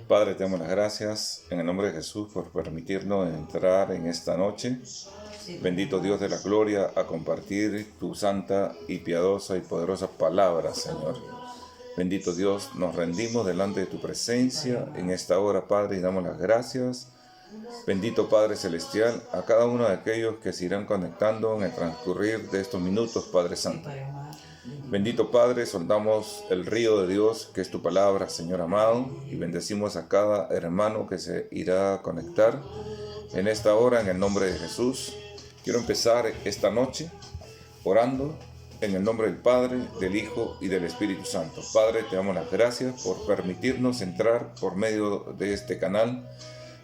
Padre, te damos las gracias en el nombre de Jesús por permitirnos entrar en esta noche. Bendito Dios de la gloria, a compartir tu santa y piadosa y poderosa palabra, Señor. Bendito Dios, nos rendimos delante de tu presencia en esta hora, Padre, y damos las gracias. Bendito Padre Celestial, a cada uno de aquellos que se irán conectando en el transcurrir de estos minutos, Padre Santo. Bendito Padre, soltamos el río de Dios, que es tu palabra, Señor amado, y bendecimos a cada hermano que se irá a conectar en esta hora, en el nombre de Jesús. Quiero empezar esta noche orando en el nombre del Padre, del Hijo y del Espíritu Santo. Padre, te damos las gracias por permitirnos entrar por medio de este canal.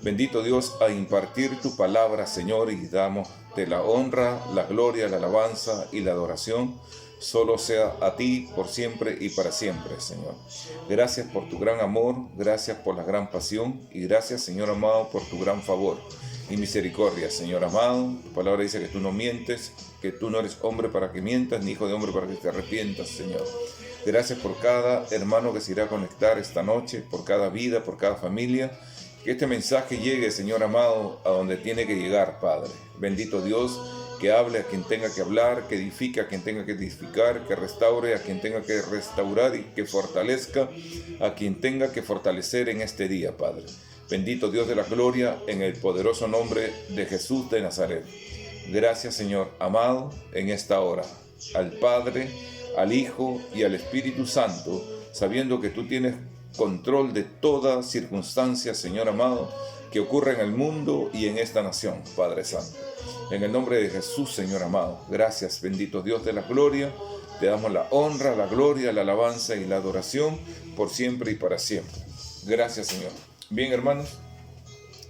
Bendito Dios, a impartir tu palabra, Señor, y damos de la honra, la gloria, la alabanza y la adoración. Solo sea a ti por siempre y para siempre, Señor. Gracias por tu gran amor, gracias por la gran pasión y gracias, Señor amado, por tu gran favor y misericordia, Señor amado. Tu palabra dice que tú no mientes, que tú no eres hombre para que mientas, ni hijo de hombre para que te arrepientas, Señor. Gracias por cada hermano que se irá a conectar esta noche, por cada vida, por cada familia. Que este mensaje llegue, Señor amado, a donde tiene que llegar, Padre. Bendito Dios, que hable a quien tenga que hablar, que edifique a quien tenga que edificar, que restaure a quien tenga que restaurar y que fortalezca a quien tenga que fortalecer en este día, Padre. Bendito Dios de la gloria, en el poderoso nombre de Jesús de Nazaret. Gracias, Señor amado, en esta hora, al Padre, al Hijo y al Espíritu Santo, sabiendo que tú tienes control de toda circunstancia, Señor amado, que ocurre en el mundo y en esta nación, Padre Santo. En el nombre de Jesús, Señor amado, gracias, bendito Dios de la gloria. Te damos la honra, la gloria, la alabanza y la adoración por siempre y para siempre. Gracias, Señor. Bien, hermanos,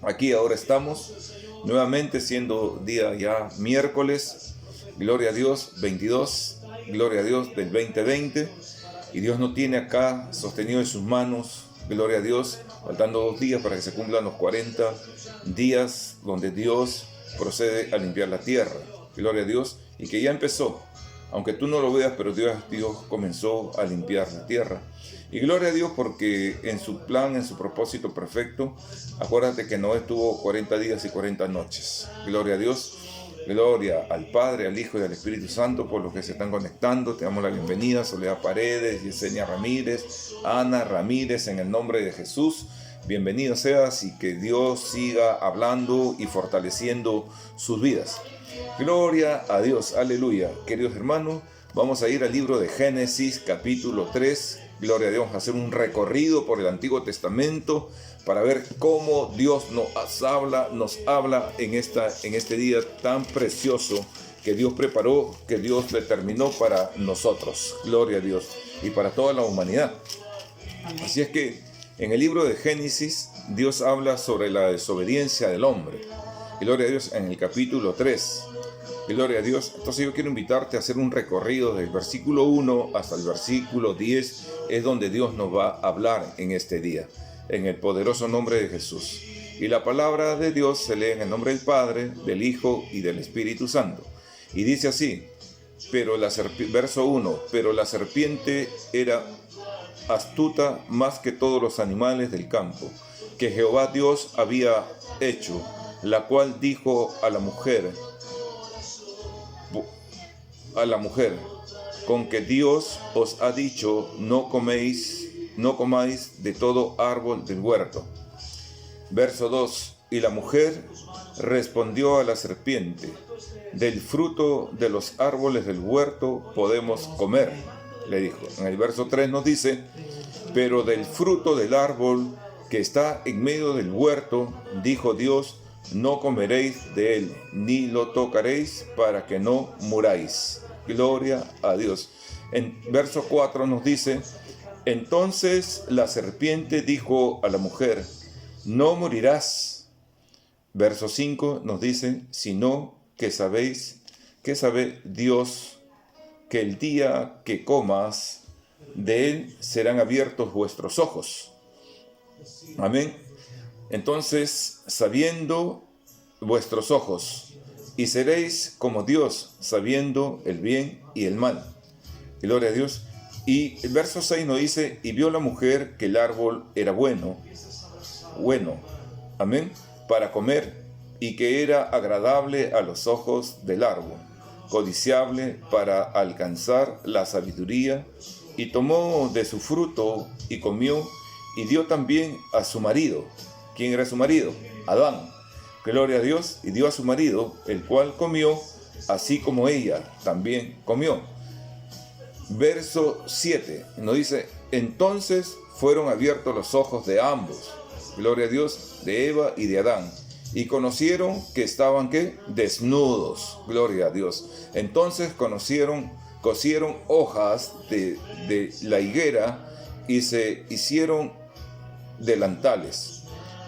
aquí ahora estamos nuevamente siendo día ya miércoles, gloria a Dios, 22, gloria a Dios del 2020, y Dios nos tiene acá sostenido en sus manos, gloria a Dios, faltando 2 días para que se cumplan los 40 días donde Dios procede a limpiar la tierra, gloria a Dios, y que ya empezó, aunque tú no lo veas, pero Dios comenzó a limpiar la tierra. Y gloria a Dios porque en su plan, en su propósito perfecto, acuérdate que Noé tuvo 40 días y 40 noches. Gloria a Dios, gloria al Padre, al Hijo y al Espíritu Santo por los que se están conectando. Te damos la bienvenida, Soledad Paredes, Yesenia Ramírez, Ana Ramírez, en el nombre de Jesús. Bienvenido seas y que Dios siga hablando y fortaleciendo sus vidas. Gloria a Dios, aleluya. Queridos hermanos, vamos a ir al libro de Génesis, capítulo 3. Gloria a Dios, vamos a hacer un recorrido por el Antiguo Testamento para ver cómo Dios nos habla en este día tan precioso que Dios preparó, que Dios determinó para nosotros. Gloria a Dios y para toda la humanidad. Así es que en el libro de Génesis, Dios habla sobre la desobediencia del hombre. Gloria a Dios en el capítulo 3. Gloria a Dios. Entonces yo quiero invitarte a hacer un recorrido del versículo 1 hasta el versículo 10. Es donde Dios nos va a hablar en este día, en el poderoso nombre de Jesús. Y la palabra de Dios se lee en el nombre del Padre, del Hijo y del Espíritu Santo. Y dice así, verso 1, pero la serpiente era astuta más que todos los animales del campo, que Jehová Dios había hecho, la cual dijo a la mujer, con que Dios os ha dicho, no comáis de todo árbol del huerto. Verso 2, y la mujer respondió a la serpiente, del fruto de los árboles del huerto podemos comer, le dijo. En el verso 3 nos dice, pero del fruto del árbol que está en medio del huerto, dijo Dios, no comeréis de él, ni lo tocaréis para que no muráis. Gloria a Dios. En verso 4 nos dice, entonces la serpiente dijo a la mujer, no morirás. Verso 5 nos dice, sino que sabe Dios que el día que comas de él serán abiertos vuestros ojos. Amén. Entonces, sabiendo vuestros ojos, y seréis como Dios, sabiendo el bien y el mal. Gloria a Dios. Y el verso 6 nos dice, y vio la mujer que el árbol era bueno bueno, amén, para comer, y que era agradable a los ojos del árbol, codiciable para alcanzar la sabiduría, y tomó de su fruto y comió, y dio también a su marido. ¿Quién era su marido? Adán. Gloria a Dios, y dio a su marido, el cual comió, así como ella también comió. Verso 7 nos dice: entonces fueron abiertos los ojos de ambos, gloria a Dios, de Eva y de Adán, y conocieron que estaban, ¿qué? Desnudos, gloria a Dios. Entonces cosieron hojas de la higuera y se hicieron delantales.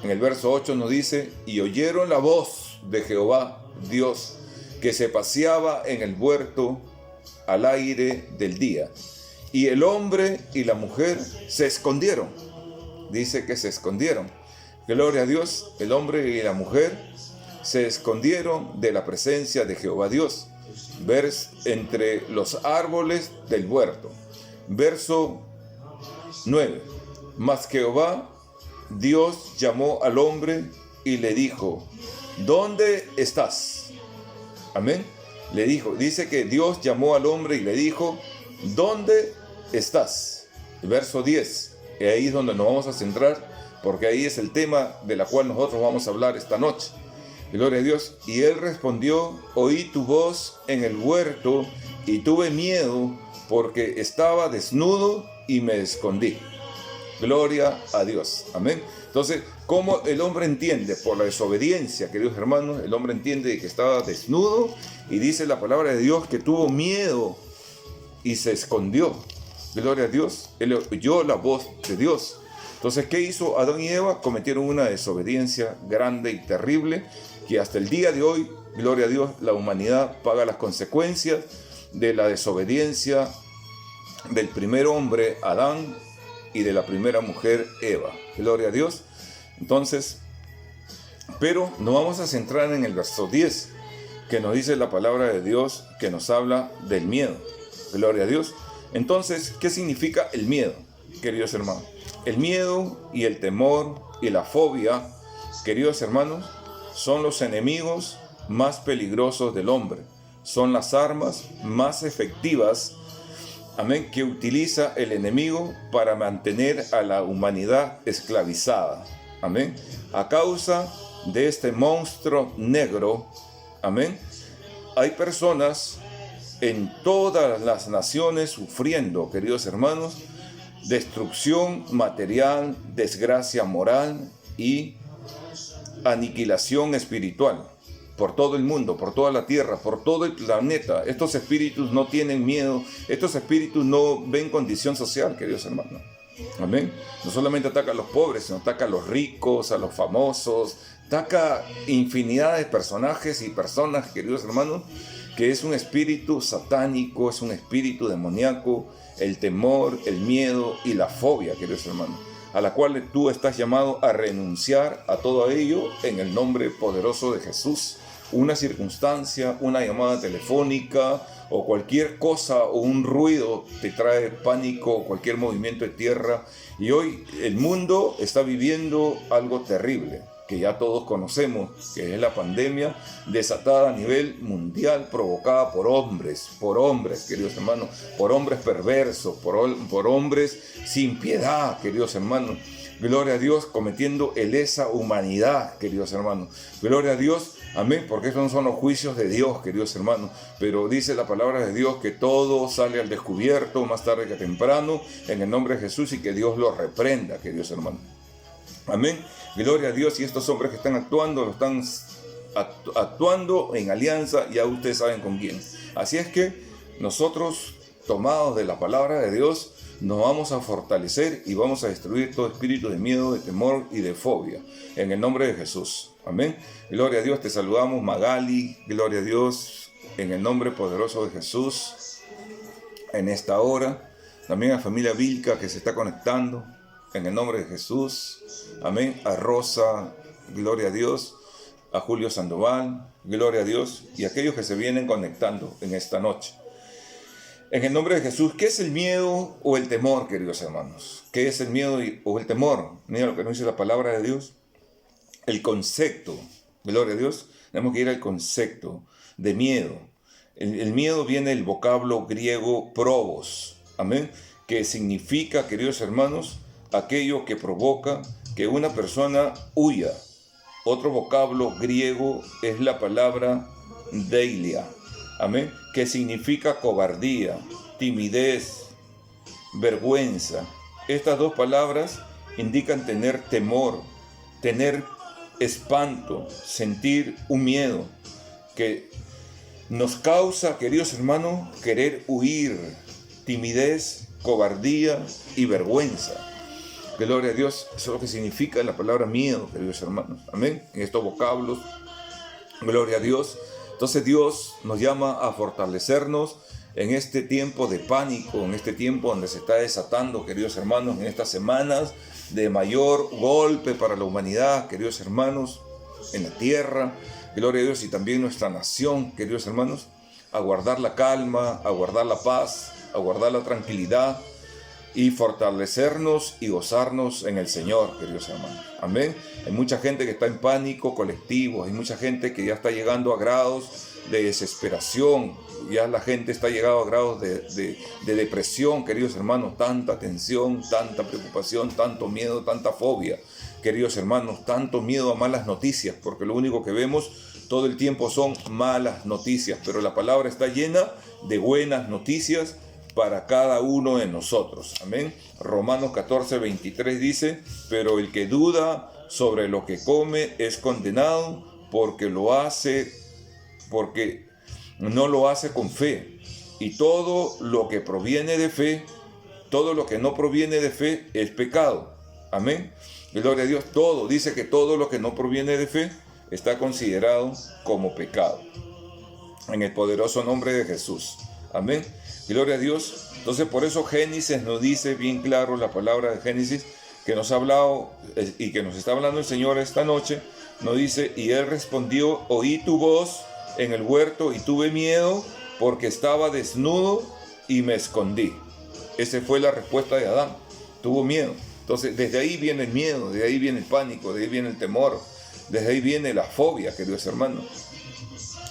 En el verso 8 nos dice: y oyeron la voz de Jehová Dios, que se paseaba en el huerto al aire del día. Y el hombre y la mujer se escondieron. Dice que se escondieron. Gloria a Dios, el hombre y la mujer se escondieron de la presencia de Jehová Dios, entre los árboles del huerto. Verso 9. Mas Jehová Dios llamó al hombre y le dijo: ¿dónde estás? Amén. Le dijo, dice que Dios llamó al hombre y le dijo: ¿dónde estás? Verso 10. Y ahí es donde nos vamos a centrar, porque ahí es el tema de la cual nosotros vamos a hablar esta noche. Gloria a Dios. Y él respondió: oí tu voz en el huerto y tuve miedo porque estaba desnudo y me escondí. Gloria a Dios. Amén. Entonces, ¿cómo el hombre entiende? Por la desobediencia, queridos hermanos, el hombre entiende que estaba desnudo, y dice la palabra de Dios que tuvo miedo y se escondió. Gloria a Dios. Él oyó la voz de Dios. Entonces, ¿qué hizo Adán y Eva? Cometieron una desobediencia grande y terrible, que hasta el día de hoy, gloria a Dios, la humanidad paga las consecuencias de la desobediencia del primer hombre, Adán, y de la primera mujer, Eva. Gloria a Dios. Entonces, pero nos vamos a centrar en el verso 10, que nos dice la palabra de Dios, que nos habla del miedo. Gloria a Dios. Entonces, ¿qué significa el miedo, queridos hermanos? El miedo y el temor y la fobia, queridos hermanos, son los enemigos más peligrosos del hombre. Son las armas más efectivas, amén, que utiliza el enemigo para mantener a la humanidad esclavizada. Amén. A causa de este monstruo negro, amén, hay personas en todas las naciones sufriendo, queridos hermanos, destrucción material, desgracia moral y aniquilación espiritual. Por todo el mundo, por toda la tierra, por todo el planeta. Estos espíritus no tienen miedo, estos espíritus no ven condición social, queridos hermanos. Amén. No solamente ataca a los pobres, sino ataca a los ricos, a los famosos, ataca infinidad de personajes y personas, queridos hermanos, que es un espíritu satánico, es un espíritu demoníaco, el temor, el miedo y la fobia, queridos hermanos, a la cual tú estás llamado a renunciar a todo ello en el nombre poderoso de Jesús. Una circunstancia, una llamada telefónica o cualquier cosa o un ruido te trae pánico, cualquier movimiento de tierra. Y hoy el mundo está viviendo algo terrible, que ya todos conocemos, que es la pandemia desatada a nivel mundial, provocada por hombres, queridos hermanos, por hombres perversos, por hombres sin piedad, queridos hermanos. Gloria a Dios, cometiendo lesa humanidad, queridos hermanos. Gloria a Dios, amén, porque esos no son los juicios de Dios, queridos hermanos. Pero dice la palabra de Dios que todo sale al descubierto, más tarde que temprano, en el nombre de Jesús, y que Dios los reprenda, queridos hermanos. Amén. Gloria a Dios. Y estos hombres que están actuando, lo están actuando en alianza, ya ustedes saben con quién. Así es que nosotros, tomados de la palabra de Dios, nos vamos a fortalecer y vamos a destruir todo espíritu de miedo, de temor y de fobia, en el nombre de Jesús. Amén. Gloria a Dios. Te saludamos, Magali. Gloria a Dios, en el nombre poderoso de Jesús, en esta hora. También a familia Vilca que se está conectando, en el nombre de Jesús. Amén. A Rosa, gloria a Dios. A Julio Sandoval, gloria a Dios. Y a aquellos que se vienen conectando en esta noche. En el nombre de Jesús, ¿qué es el miedo o el temor, queridos hermanos? ¿Qué es el miedo o el temor? Mira lo que nos dice la palabra de Dios. El concepto, gloria a Dios, tenemos que ir al concepto de miedo. El miedo viene del vocablo griego probos, amén, que significa, queridos hermanos, aquello que provoca que una persona huya. Otro vocablo griego es la palabra deilia, amén, que significa cobardía, timidez, vergüenza. Estas dos palabras indican tener temor, tener espanto, sentir un miedo que nos causa, queridos hermanos, querer huir, timidez, cobardía y vergüenza. Gloria a Dios, eso es lo que significa la palabra miedo, queridos hermanos. Amén. En estos vocablos, gloria a Dios. Entonces Dios nos llama a fortalecernos en este tiempo de pánico, en este tiempo donde se está desatando, queridos hermanos, en estas semanas de mayor golpe para la humanidad, queridos hermanos, en la tierra, gloria a Dios, y también nuestra nación, queridos hermanos, a guardar la calma, a guardar la paz, a guardar la tranquilidad y fortalecernos y gozarnos en el Señor, queridos hermanos. Amén. Hay mucha gente que está en pánico colectivo, hay mucha gente que ya está llegando a grados de desesperación, ya la gente está llegando a grados de depresión, queridos hermanos, tanta tensión, tanta preocupación, tanto miedo, tanta fobia, queridos hermanos, tanto miedo a malas noticias, porque lo único que vemos todo el tiempo son malas noticias, pero la palabra está llena de buenas noticias para cada uno de nosotros. Amén. Romanos 14:23 dice, pero el que duda sobre lo que come es condenado porque no lo hace con fe. Y todo lo que proviene de fe, todo lo que no proviene de fe es pecado. Amén. Gloria a Dios. Dice que todo lo que no proviene de fe está considerado como pecado. En el poderoso nombre de Jesús. Amén. Gloria a Dios. Entonces por eso Génesis nos dice bien claro, la palabra de Génesis que nos ha hablado y que nos está hablando el Señor esta noche, nos dice, y él respondió, oí tu voz en el huerto y tuve miedo porque estaba desnudo y me escondí. Esa fue la respuesta de Adán, tuvo miedo. Entonces desde ahí viene el miedo, de ahí viene el pánico, de ahí viene el temor, desde ahí viene la fobia, queridos hermanos.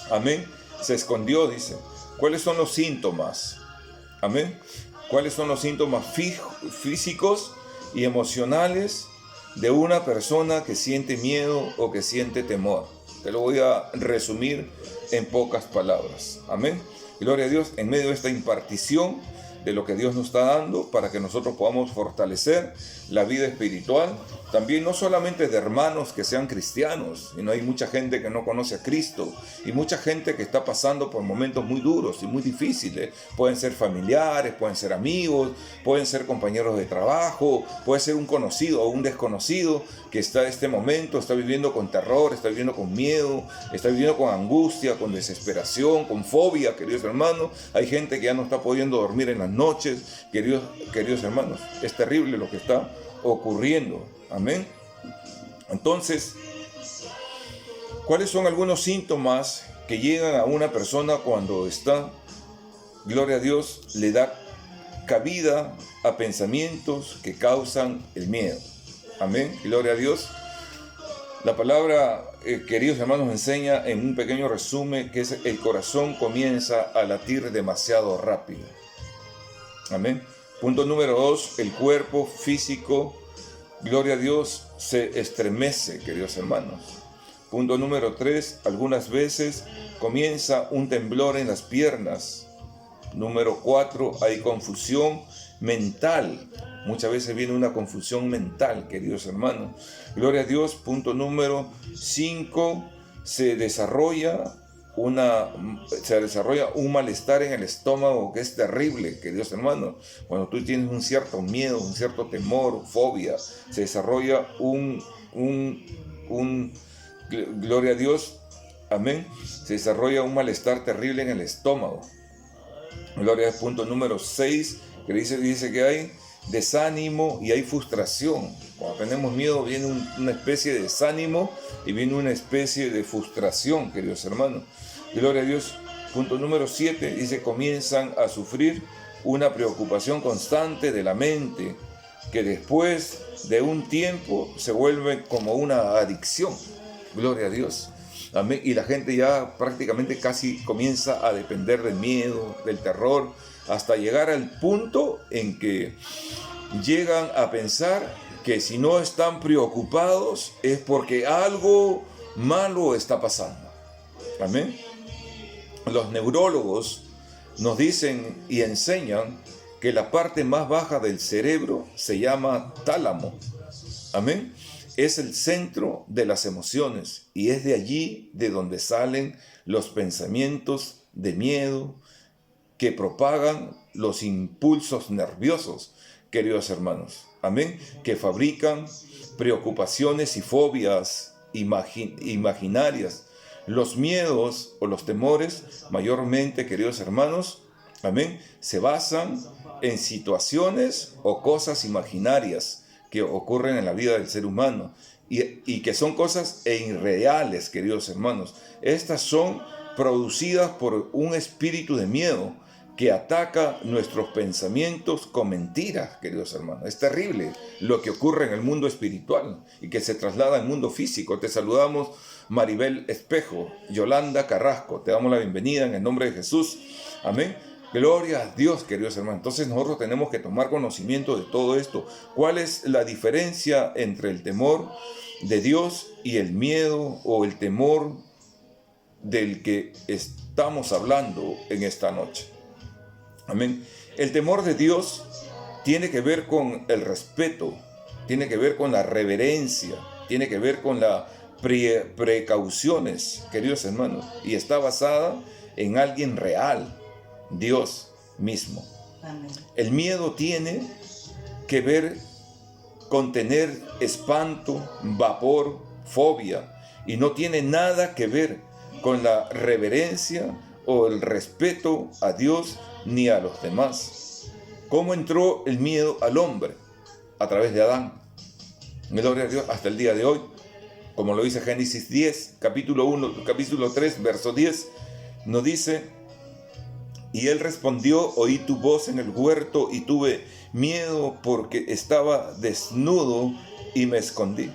Amén. Se escondió, dice. ¿Cuáles son los síntomas? Amén. ¿Cuáles son los síntomas físicos y emocionales de una persona que siente miedo o que siente temor? Te lo voy a resumir en pocas palabras. Amén. Gloria a Dios, en medio de esta impartición de lo que Dios nos está dando para que nosotros podamos fortalecer la vida espiritual, también no solamente de hermanos que sean cristianos, sino hay mucha gente que no conoce a Cristo y mucha gente que está pasando por momentos muy duros y muy difíciles. Pueden ser familiares, pueden ser amigos, pueden ser compañeros de trabajo, puede ser un conocido o un desconocido que está en este momento, está viviendo con terror, está viviendo con miedo, está viviendo con angustia, con desesperación, con fobia, queridos hermanos. Hay gente que ya no está pudiendo dormir en las noches, queridos hermanos. Es terrible lo que está ocurriendo. Amén. Entonces, ¿cuáles son algunos síntomas que llegan a una persona cuando está, gloria a Dios, le da cabida a pensamientos que causan el miedo? Amén. Gloria a Dios. La palabra, queridos hermanos, enseña en un pequeño resumen que es el corazón comienza a latir demasiado rápido. Amén. Punto número 2, el cuerpo físico, gloria a Dios, se estremece, queridos hermanos. Punto número 3, algunas veces comienza un temblor en las piernas. Número 4, hay confusión mental. Muchas veces viene una confusión mental, queridos hermanos. Gloria a Dios. Punto número 5, se desarrolla un malestar en el estómago que es terrible, queridos hermanos. Cuando tú tienes un cierto miedo, un cierto temor, fobia, se desarrolla gloria a Dios, amén, se desarrolla un malestar terrible en el estómago. Gloria a Dios. Punto número 6, que dice que hay desánimo y hay frustración. Cuando tenemos miedo viene una especie de desánimo y viene una especie de frustración, queridos hermanos. Gloria a Dios. Punto número 7, dice, comienzan a sufrir una preocupación constante de la mente, que después de un tiempo se vuelve como una adicción. Gloria a Dios. Amén. Y la gente ya prácticamente casi comienza a depender del miedo, del terror, hasta llegar al punto en que llegan a pensar que si no están preocupados es porque algo malo está pasando. Amén. Los neurólogos nos dicen y enseñan que la parte más baja del cerebro se llama tálamo. Amén. Es el centro de las emociones y es de allí de donde salen los pensamientos de miedo que propagan los impulsos nerviosos, queridos hermanos. Amén. Que fabrican preocupaciones y fobias imaginarias. Los miedos o los temores, mayormente, queridos hermanos, amén, se basan en situaciones o cosas imaginarias que ocurren en la vida del ser humano y que son cosas irreales, queridos hermanos. Estas son producidas por un espíritu de miedo que ataca nuestros pensamientos con mentiras, queridos hermanos. Es terrible lo que ocurre en el mundo espiritual y que se traslada al mundo físico. Te saludamos, Maribel Espejo, Yolanda Carrasco. Te damos la bienvenida en el nombre de Jesús. Amén. Gloria a Dios, queridos hermanos. Entonces nosotros tenemos que tomar conocimiento de todo esto. ¿Cuál es la diferencia entre el temor de Dios y el miedo o el temor del que estamos hablando en esta noche? Amén. El temor de Dios tiene que ver con el respeto, tiene que ver con la reverencia, tiene que ver con las precauciones, queridos hermanos, y está basada en alguien real, Dios mismo. Amén. El miedo tiene que ver con tener espanto, vapor, fobia, y no tiene nada que ver con la reverencia o el respeto a Dios ni a los demás. ¿Cómo entró el miedo al hombre? A través de Adán. Gloria a Dios, hasta el día de hoy. Como lo dice Génesis 10, capítulo 3, verso 10, nos dice: y él respondió, oí tu voz en el huerto y tuve miedo porque estaba desnudo y me escondí.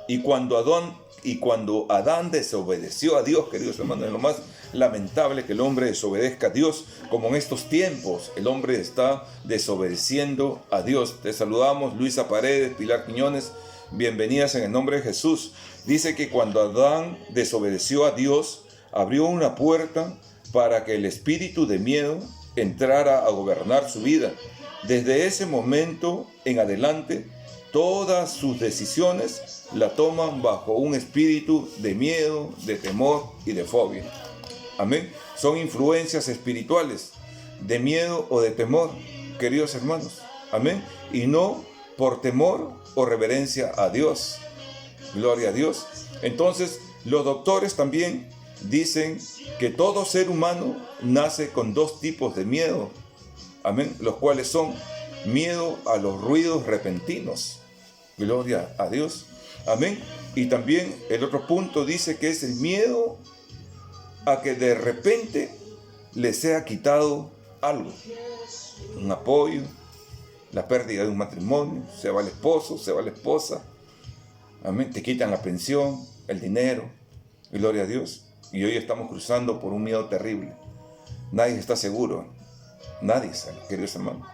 Y cuando Adán desobedeció a Dios, queridos hermanos, es lo más lamentable que el hombre desobedezca a Dios, como en estos tiempos el hombre está desobedeciendo a Dios. Te saludamos, Luisa Paredes, Pilar Quiñones, bienvenidas en el nombre de Jesús. Dice que cuando Adán desobedeció a Dios, abrió una puerta para que el espíritu de miedo entrara a gobernar su vida. Desde ese momento en adelante, todas sus decisiones la toman bajo un espíritu de miedo, de temor y de fobia. Amén. Son influencias espirituales de miedo o de temor, queridos hermanos. Amén. Y no por temor o reverencia a Dios. Gloria a Dios. Entonces, los doctores también dicen que todo ser humano nace con dos tipos de miedo. Amén. Los cuales son miedo a los ruidos repentinos. Gloria a Dios. Amén. Y también el otro punto dice que es el miedo a que de repente le sea quitado algo. Un apoyo, la pérdida de un matrimonio, se va el esposo, se va la esposa. Amén. Te quitan la pensión, el dinero. Gloria a Dios. Y hoy estamos cruzando por un miedo terrible. Nadie está seguro. Nadie sabe, queridos hermanos.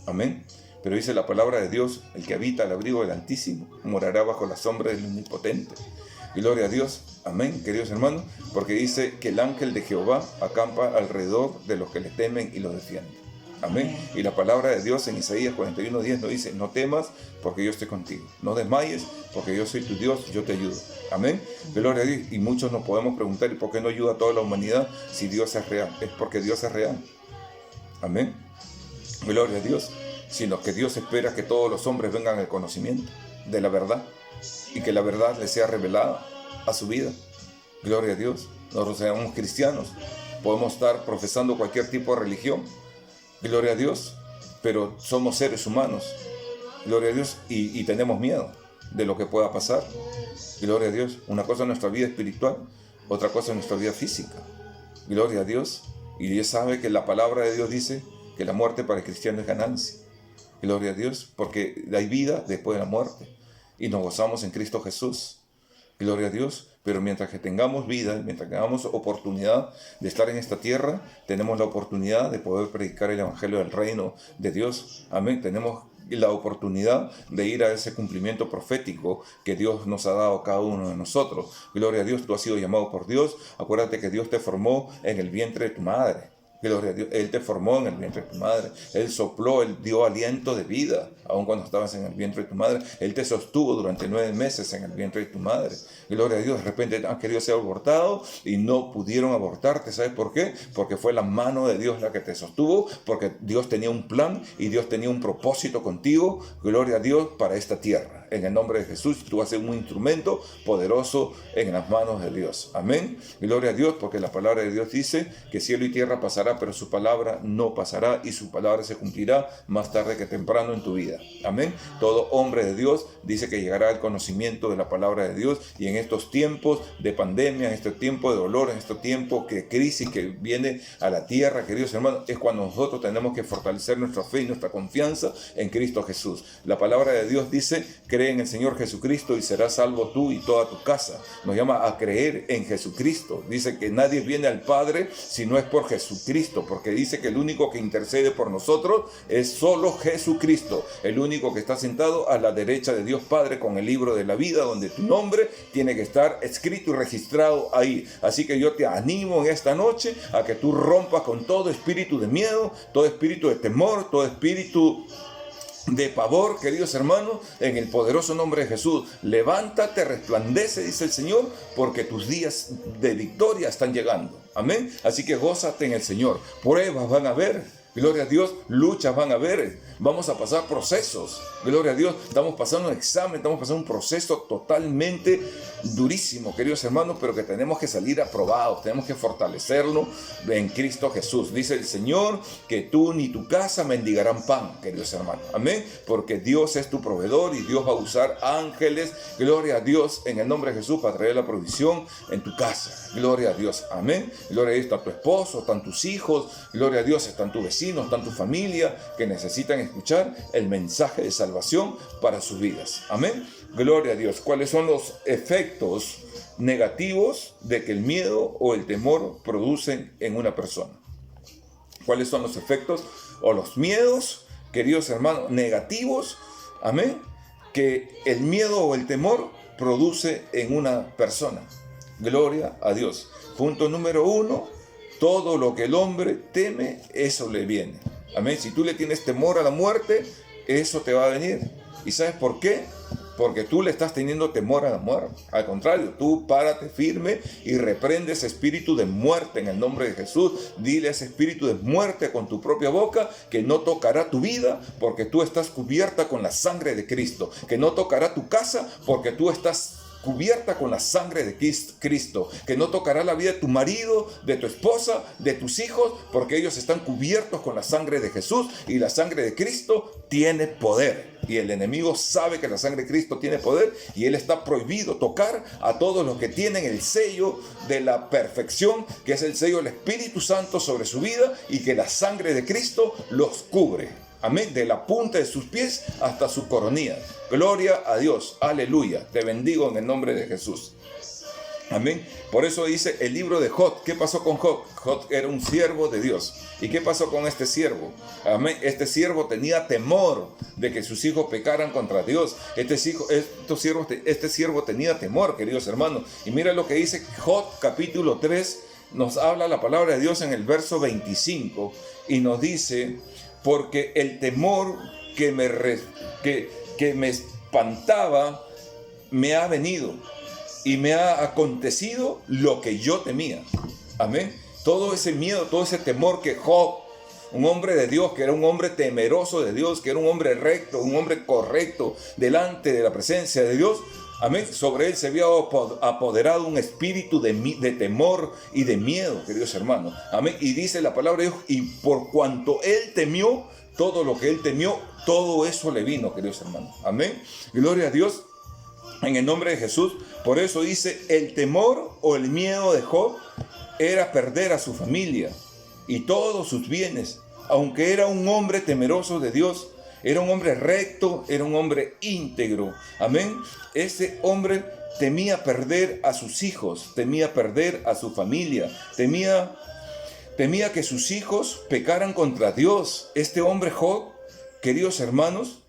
Amén. Pero dice la palabra de Dios: el que habita al abrigo del Altísimo morará bajo la sombra del Omnipotente. Gloria a Dios. Amén, queridos hermanos. Porque dice que el ángel de Jehová acampa alrededor de los que le temen y los defiende. Amén. Y la palabra de Dios en Isaías 41:10 nos dice: no temas porque yo estoy contigo. No desmayes porque yo soy tu Dios, yo te ayudo. Amén. Gloria a Dios. Y muchos nos podemos preguntar: ¿y por qué no ayuda a toda la humanidad si Dios es real? Es porque Dios es real. Amén. Gloria a Dios. Sino que Dios espera que todos los hombres vengan al conocimiento de la verdad y que la verdad les sea revelada a su vida. Gloria a Dios. Nosotros somos cristianos, podemos estar profesando cualquier tipo de religión, gloria a Dios, pero somos seres humanos, gloria a Dios, y tenemos miedo de lo que pueda pasar. Gloria a Dios. Una cosa es nuestra vida espiritual, otra cosa es nuestra vida física. Gloria a Dios. Y Dios sabe que la palabra de Dios dice que la muerte para el cristiano es ganancia. Gloria a Dios, porque hay vida después de la muerte. Y nos gozamos en Cristo Jesús. Gloria a Dios. Pero mientras que tengamos vida, mientras que tengamos oportunidad de estar en esta tierra, tenemos la oportunidad de poder predicar el evangelio del reino de Dios. Amén. Tenemos la oportunidad de ir a ese cumplimiento profético que Dios nos ha dado a cada uno de nosotros. Gloria a Dios, tú has sido llamado por Dios. Acuérdate que Dios te formó en el vientre de tu madre. Gloria a Dios, Él te formó en el vientre de tu madre. Él sopló, Él dio aliento de vida, aun cuando estabas en el vientre de tu madre. Él te sostuvo durante 9 meses en el vientre de tu madre. Gloria a Dios, de repente han querido ser abortado y no pudieron abortarte. ¿Sabes por qué? Porque fue la mano de Dios la que te sostuvo, porque Dios tenía un plan y Dios tenía un propósito contigo. Gloria a Dios para esta tierra. En el nombre de Jesús, tú vas a ser un instrumento poderoso en las manos de Dios. Amén. Gloria a Dios, porque la palabra de Dios dice que cielo y tierra pasará, pero su palabra no pasará, y su palabra se cumplirá más tarde que temprano en tu vida. Amén. Todo hombre de Dios dice que llegará al conocimiento de la palabra de Dios, y en estos tiempos de pandemia, en este tiempo de dolor, en este tiempo de crisis que viene a la tierra, queridos hermanos, es cuando nosotros tenemos que fortalecer nuestra fe y nuestra confianza en Cristo Jesús. La palabra de Dios dice: cree en el Señor Jesucristo y serás salvo tú y toda tu casa. Nos llama a creer en Jesucristo. Dice que nadie viene al Padre si no es por Jesucristo, porque dice que el único que intercede por nosotros es solo Jesucristo, el único que está sentado a la derecha de Dios Padre con el libro de la vida, donde tu nombre tiene que estar escrito y registrado ahí. Así que yo te animo en esta noche a que tú rompas con todo espíritu de miedo, todo espíritu de temor, todo espíritu de pavor, queridos hermanos, en el poderoso nombre de Jesús. Levántate, resplandece, dice el Señor, porque tus días de victoria están llegando. Amén. Así que gózate en el Señor. Pruebas van a haber, gloria a Dios, luchas van a haber, vamos a pasar procesos, gloria a Dios, estamos pasando un examen, estamos pasando un proceso totalmente durísimo, queridos hermanos, pero que tenemos que salir aprobados, tenemos que fortalecerlo en Cristo Jesús. Dice el Señor que tú ni tu casa mendigarán pan, queridos hermanos, amén, porque Dios es tu proveedor y Dios va a usar ángeles, gloria a Dios, en el nombre de Jesús, para traer la provisión en tu casa, gloria a Dios, amén. Gloria a Dios, está tu esposo, están tus hijos, gloria a Dios, están tus vecinos, están tu familia, que necesitan escuchar el mensaje de salvación para sus vidas, amén. Gloria a Dios. ¿Cuáles son los efectos negativos de que el miedo o el temor producen en una persona? ¿Cuáles son los efectos o los miedos, queridos hermanos, negativos, amén, que el miedo o el temor produce en una persona? Gloria a Dios. Punto número 1, todo lo que el hombre teme, eso le viene. Amén. Si tú le tienes temor a la muerte, eso te va a venir. ¿Y sabes por qué? Porque tú le estás teniendo temor a la muerte. Al contrario, tú párate firme y reprende ese espíritu de muerte en el nombre de Jesús. Dile a ese espíritu de muerte con tu propia boca que no tocará tu vida porque tú estás cubierta con la sangre de Cristo. Que no tocará tu casa porque tú estás cubierta con la sangre de Cristo, que no tocará la vida de tu marido, de tu esposa, de tus hijos, porque ellos están cubiertos con la sangre de Jesús, y la sangre de Cristo tiene poder, y el enemigo sabe que la sangre de Cristo tiene poder, y él está prohibido tocar a todos los que tienen el sello de la perfección, que es el sello del Espíritu Santo sobre su vida, y que la sangre de Cristo los cubre. Amén, de la punta de sus pies hasta su coronilla. Gloria a Dios, aleluya. Te bendigo en el nombre de Jesús. Amén. Por eso dice el libro de Job. ¿Qué pasó con Job? Job era un siervo de Dios. ¿Y qué pasó con este siervo? Amén. Este siervo tenía temor de que sus hijos pecaran contra Dios. Este siervo tenía temor, queridos hermanos. Y mira lo que dice Job capítulo 3. Nos habla la palabra de Dios en el verso 25. Y nos dice: porque el temor que me espantaba me ha venido y me ha acontecido lo que yo temía. Amén. Todo ese miedo, todo ese temor que Job, un hombre de Dios, que era un hombre temeroso de Dios, que era un hombre recto, un hombre correcto delante de la presencia de Dios, amén, sobre él se había apoderado un espíritu de temor y de miedo, queridos hermanos. Amén. Y dice la palabra de Dios: y por cuanto él temió, todo lo que él temió, todo eso le vino, queridos hermanos. Amén. Gloria a Dios en el nombre de Jesús. Por eso dice: el temor o el miedo de Job era perder a su familia y todos sus bienes, aunque era un hombre temeroso de Dios, era un hombre recto, era un hombre íntegro. Amén. Ese hombre temía perder a sus hijos, temía perder a su familia, temía que sus hijos pecaran contra Dios. Este hombre Job, queridos hermanos,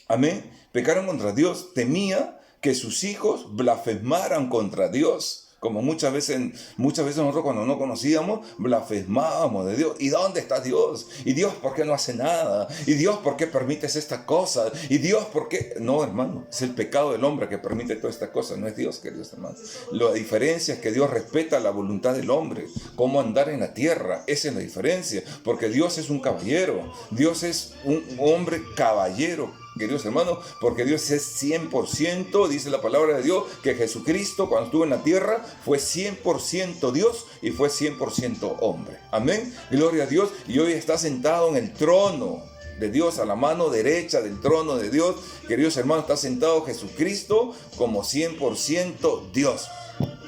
amén, pecaron contra Dios, temía que sus hijos blasfemaran contra Dios. Como muchas veces nosotros cuando no conocíamos, blasfemábamos de Dios. ¿Y dónde está Dios? ¿Y Dios por qué no hace nada? ¿Y Dios por qué permites estas cosas? ¿Y Dios por qué? No, hermano, es el pecado del hombre que permite todas estas cosas, no es Dios, queridos hermanos. La diferencia es que Dios respeta la voluntad del hombre, cómo andar en la tierra, esa es la diferencia, porque Dios es un caballero, Dios es un hombre caballero, queridos hermanos, porque Dios es 100%, dice la palabra de Dios, que Jesucristo cuando estuvo en la tierra fue 100% Dios y fue 100% hombre. Amén, gloria a Dios, y hoy está sentado en el trono de Dios, a la mano derecha del trono de Dios. Queridos hermanos, está sentado Jesucristo como 100% Dios.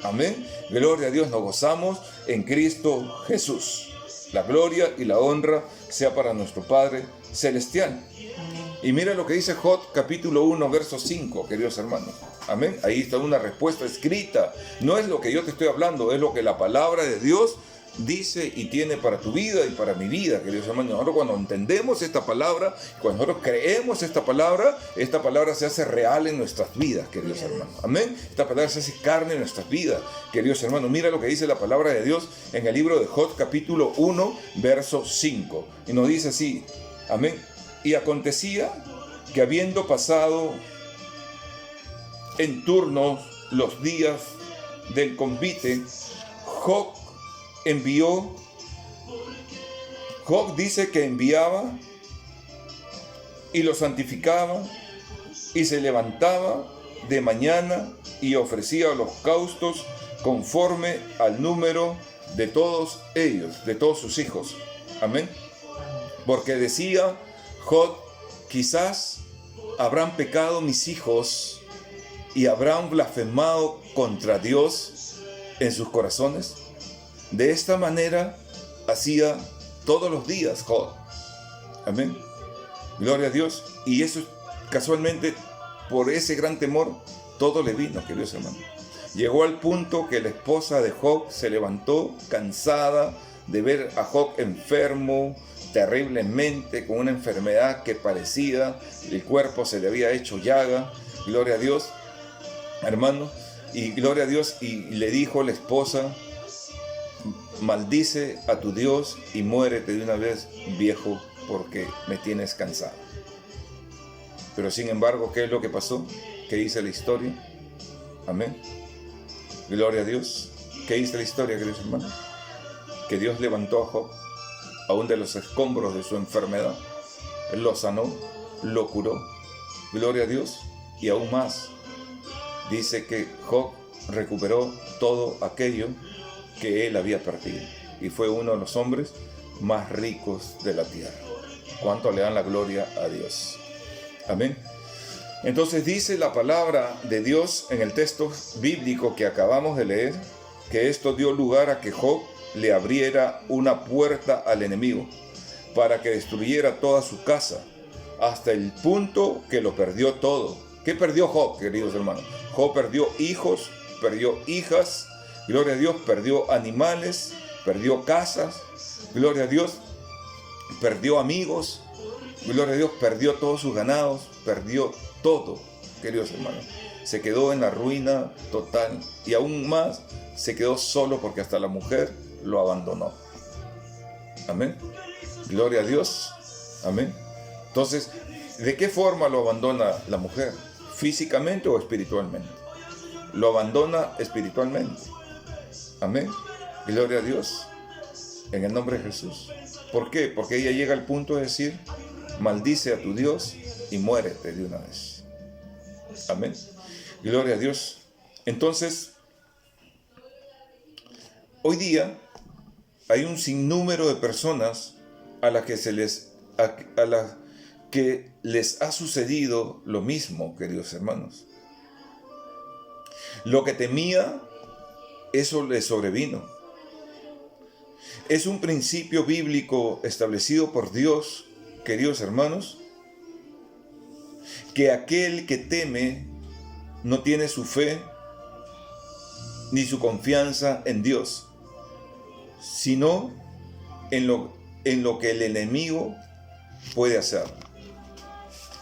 Amén, gloria a Dios, nos gozamos en Cristo Jesús. La gloria y la honra sea para nuestro Padre Celestial. Y mira lo que dice Job capítulo 1 verso 5, queridos hermanos. Amén. Ahí está una respuesta escrita. No es lo que yo te estoy hablando, es lo que la palabra de Dios dice y tiene para tu vida y para mi vida, queridos hermanos. Nosotros cuando entendemos esta palabra, cuando nosotros creemos esta palabra se hace real en nuestras vidas, queridos hermanos. Amén. Esta palabra se hace carne en nuestras vidas, queridos hermanos. Mira lo que dice la palabra de Dios en el libro de Job capítulo 1 verso 5. Y nos dice así, amén. Y acontecía que habiendo pasado en turno los días del convite, Job dice que enviaba y lo santificaba y se levantaba de mañana y ofrecía holocaustos conforme al número de todos ellos, de todos sus hijos. Amén. Porque decía Job, quizás habrán pecado mis hijos y habrán blasfemado contra Dios en sus corazones. De esta manera hacía todos los días Job. Amén. Gloria a Dios. Y eso casualmente, por ese gran temor, todo le vino, queridos hermanos. Llegó al punto que la esposa de Job se levantó cansada de ver a Job enfermo, terriblemente, con una enfermedad que parecía, el cuerpo se le había hecho llaga, gloria a Dios, hermano, y gloria a Dios, y le dijo la esposa, maldice a tu Dios y muérete de una vez, viejo, porque me tienes cansado. Pero sin embargo, ¿qué es lo que pasó? ¿Qué dice la historia? Amén. Gloria a Dios. ¿Qué dice la historia, queridos hermanos? Que Dios levantó a Job aún de los escombros de su enfermedad. Él lo sanó, lo curó. Gloria a Dios. Y aún más, dice que Job recuperó todo aquello que él había perdido. Y fue uno de los hombres más ricos de la tierra. ¿Cuánto le dan la gloria a Dios? Amén. Entonces dice la palabra de Dios en el texto bíblico que acabamos de leer, que esto dio lugar a que Job le abriera una puerta al enemigo para que destruyera toda su casa, hasta el punto que lo perdió todo. ¿Qué perdió Job, queridos hermanos? Job perdió hijos, perdió hijas, gloria a Dios, perdió animales, perdió casas, gloria a Dios, perdió amigos, gloria a Dios, perdió todos sus ganados, perdió todo, queridos hermanos. Se quedó en la ruina total y aún más se quedó solo porque hasta la mujer lo abandonó. Amén. Gloria a Dios. Amén. Entonces, ¿de qué forma lo abandona la mujer? ¿Físicamente o espiritualmente? Lo abandona espiritualmente. Amén. Gloria a Dios. En el nombre de Jesús. ¿Por qué? Porque ella llega al punto de decir, maldice a tu Dios y muérete de una vez. Amén. Gloria a Dios. Entonces, hoy día hay un sinnúmero de personas a las que les ha sucedido lo mismo, queridos hermanos. Lo que temía, eso le sobrevino. Es un principio bíblico establecido por Dios, queridos hermanos, que aquel que teme no tiene su fe ni su confianza en Dios, sino en lo que el enemigo puede hacer.